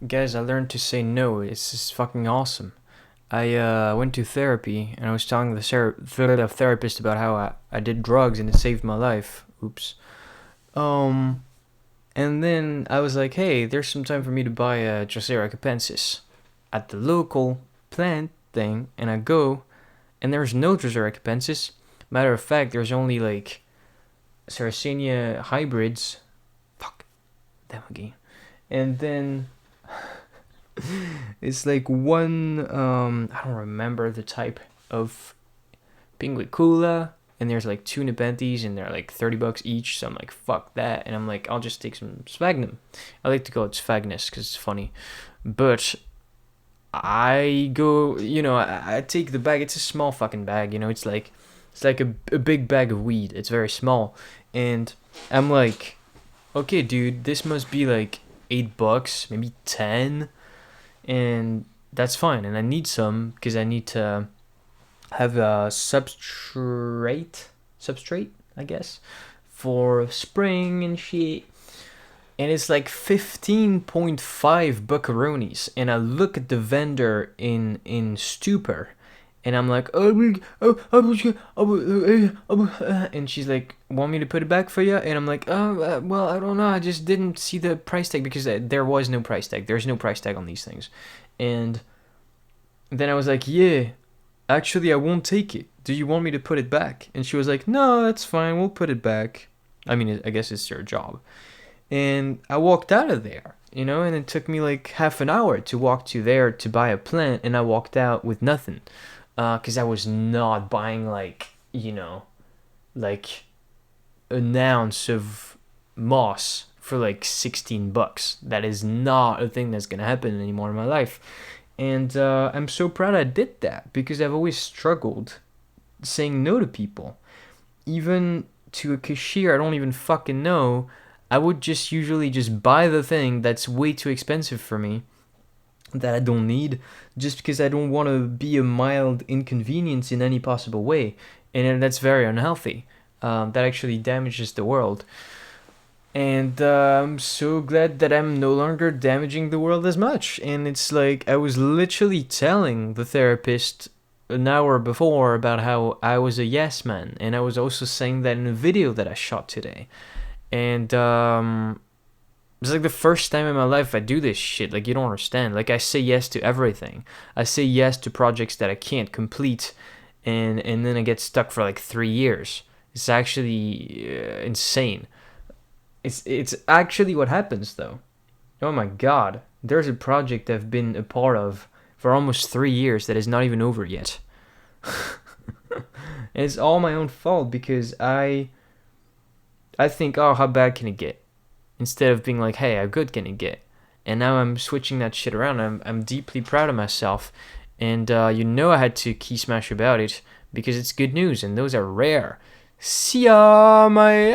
guys, I learned to say no. It's just fucking awesome. I went to therapy and I was telling the therapist about how I did drugs and it saved my life. Oops. Um, and then I was like, hey, there's some time for me to buy a Drosera capensis at the local plant thing, and I go, and there's no Drosera capensis. Matter of fact, there's only like Sarracenia hybrids. Fuck them again. And then it's like one I don't remember the type of Pinguicula, and there's like two Nepenthes and they're like $30 each, so I'm like fuck that, and I'm like I'll just take some Sphagnum. I like to call it Sphagnus because it's funny. But I go, I take the bag. It's a small fucking bag, it's like a big bag of weed. It's very small, and I'm like, okay dude, this must be like $8, maybe 10, and that's fine. And I need some because I need to have a substrate, I guess, for spring and shit. And it's like 15.5 buckaroonies. And I look at the vendor in stupor, and I'm like, and she's like, want me to put it back for you? And I'm like, well, I don't know. I just didn't see the price tag because there was no price tag. There's no price tag on these things. And then I was like, yeah, actually, I won't take it. Do you want me to put it back? And she was like, no, that's fine. We'll put it back. I mean, I guess it's your job. And I walked out of there, and it took me like half an hour to walk to there to buy a plant, and I walked out with nothing. Because I was not buying like an ounce of moss for like $16. That is not a thing that's gonna happen anymore in my life. And I'm so proud I did that because I've always struggled saying no to people. Even to a cashier I don't even fucking know, I would just usually just buy the thing that's way too expensive for me, that I don't need, just because I don't want to be a mild inconvenience in any possible way. And that's very unhealthy. That actually damages the world. And I'm so glad that I'm no longer damaging the world as much. And it's like I was literally telling the therapist an hour before about how I was a yes man, and I was also saying that in a video that I shot today. And it's like the first time in my life I do this shit. Like, you don't understand. Like, I say yes to everything. I say yes to projects that I can't complete, and then I get stuck for like 3 years. It's actually insane. It's actually what happens though. Oh my god, there's a project I've been a part of for almost 3 years that is not even over yet. And it's all my own fault because I think, oh, how bad can it get? Instead of being like, hey, how good can it get? And now I'm switching that shit around. I'm deeply proud of myself. And I had to key smash about it because it's good news, and those are rare. See ya, my